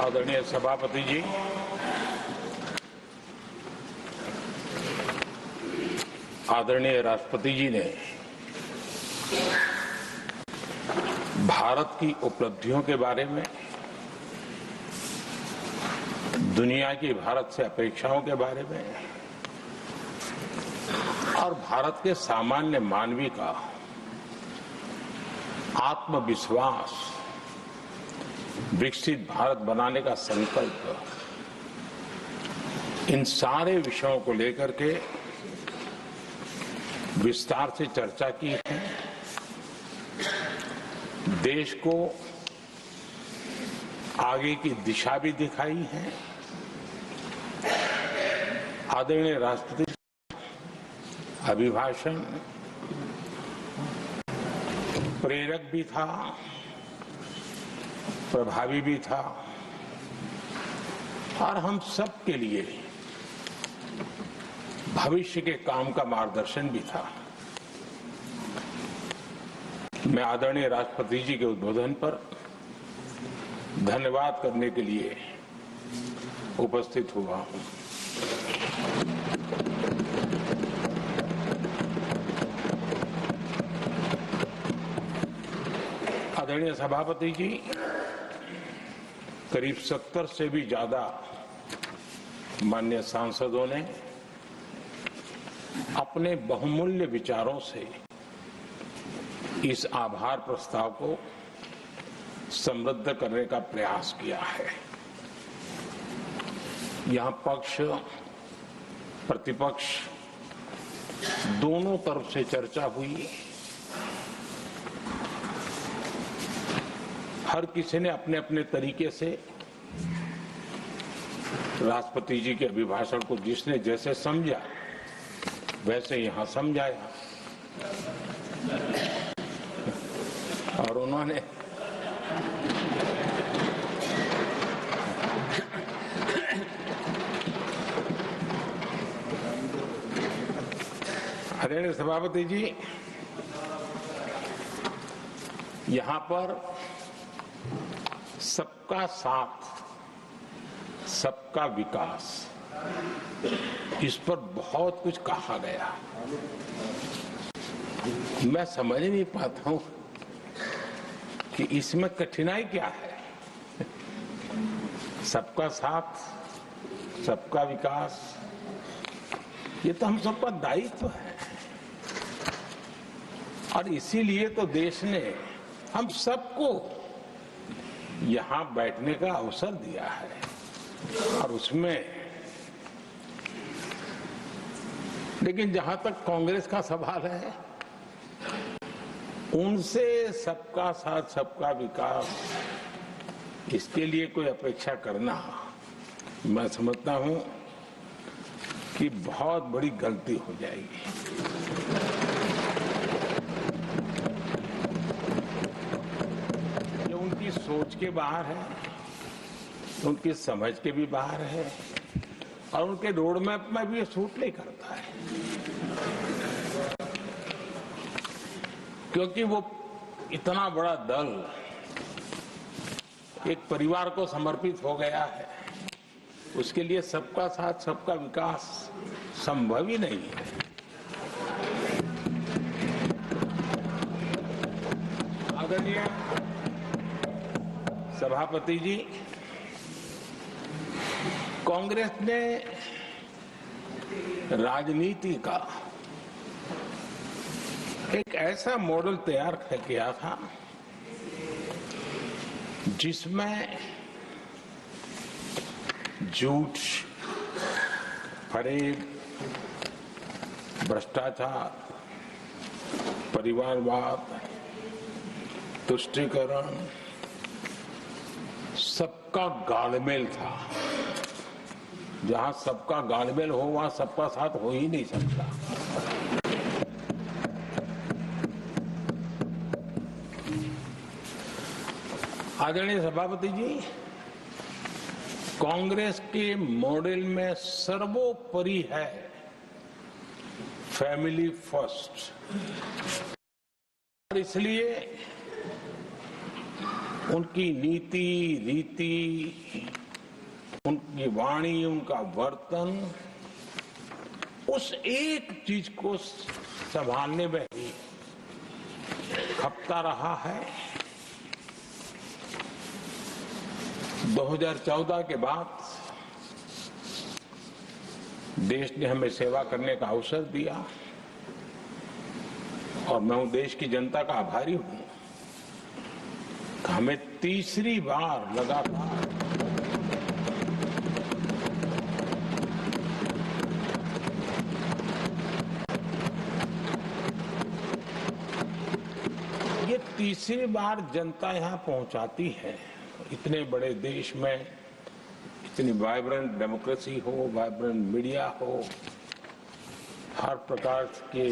आदरणीय सभापति जी, आदरणीय राष्ट्रपति जी ने भारत की उपलब्धियों के बारे में, दुनिया की भारत से अपेक्षाओं के बारे में और भारत के सामान्य मानवी का आत्मविश्वास, विकसित भारत बनाने का संकल्प, इन सारे विषयों को लेकर के विस्तार से चर्चा की है। देश को आगे की दिशा भी दिखाई है। आदरणीय राष्ट्रपति अभिभाषण प्रेरक भी था, प्रभावी भी था और हम सब के लिए भविष्य के काम का मार्गदर्शन भी था। मैं आदरणीय राष्ट्रपति जी के उद्बोधन पर धन्यवाद करने के लिए उपस्थित हुआ हूं। आदरणीय सभापति जी, करीब 70 से भी ज्यादा माननीय सांसदों ने अपने बहुमूल्य विचारों से इस आभार प्रस्ताव को समृद्ध करने का प्रयास किया है। यहां पक्ष प्रतिपक्ष दोनों तरफ से चर्चा हुई। हर किसी ने अपने अपने तरीके से राष्ट्रपति जी के अभिभाषण को जिसने जैसे समझा वैसे यहां समझाया और उन्होंने आदरणीय सभापति जी, यहां पर सबका साथ, सबका विकास, इस पर बहुत कुछ कहा गया। मैं समझ नहीं पाता हूं कि इसमें कठिनाई क्या है। सबका साथ, सबका विकास, ये तो हम सबका दायित्व है और इसीलिए तो देश ने हम सबको यहां बैठने का अवसर दिया है और उसमें, लेकिन जहां तक कांग्रेस का सवाल है, उनसे सबका साथ सबका विकास, इसके लिए कोई अपेक्षा करना, मैं समझता हूं कि बहुत बड़ी गलती हो जाएगी। ये उनकी सोच के बाहर है, उनकी समझ के भी बाहर है और उनके रोड मैप में भी ये सूट नहीं करता है, क्योंकि वो इतना बड़ा दल एक परिवार को समर्पित हो गया है। उसके लिए सबका साथ सबका विकास संभव ही नहीं है। आदरणीय सभापति जी, कांग्रेस ने राजनीति का एक ऐसा मॉडल तैयार किया था जिसमें झूठ, फरेब, भ्रष्टाचार, परिवारवाद, तुष्टीकरण, सबका गालमेल था। जहां सबका गालमेल हो वहां सबका साथ हो ही नहीं सकता। आदरणीय सभापति जी, कांग्रेस के मॉडल में सर्वोपरि है फैमिली फर्स्ट, और इसलिए उनकी नीति रीति, उनकी वाणी, उनका वर्तन, उस एक चीज को संभालने में ही खपता रहा है। 2014 के बाद देश ने हमें सेवा करने का अवसर दिया और मैं उन देश की जनता का आभारी हूं। हमें तीसरी बार लगातार ये तीसरी बार जनता यहां पहुंचाती है। इतने बड़े देश में इतनी वाइब्रेंट डेमोक्रेसी हो, वाइब्रेंट मीडिया हो, हर प्रकार के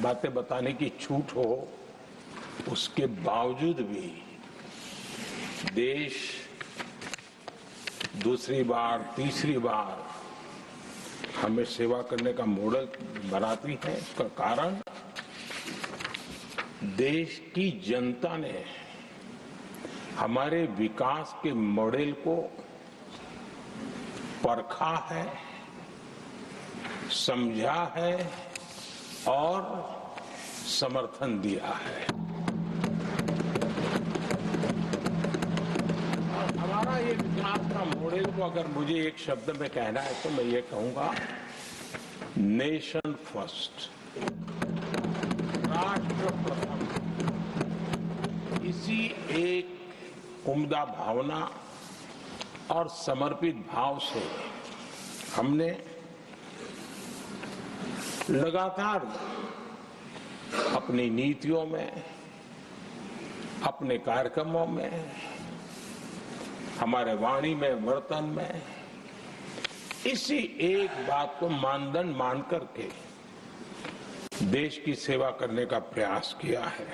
बातें बताने की छूट हो, उसके बावजूद भी देश दूसरी बार तीसरी बार हमें सेवा करने का मॉडल बनाती है। इसका कारण देश की जनता ने हमारे विकास के मॉडल को परखा है, समझा है और समर्थन दिया है। और हमारा ये विकास का मॉडल को अगर मुझे एक शब्द में कहना है तो मैं ये कहूंगा, नेशन फर्स्ट, राष्ट्र प्रथम। इसी एक उम्दा भावना और समर्पित भाव से हमने लगातार अपनी नीतियों में, अपने कार्यक्रमों में, हमारे वाणी में, वर्तन में इसी एक बात को मानदंड मान करके देश की सेवा करने का प्रयास किया है।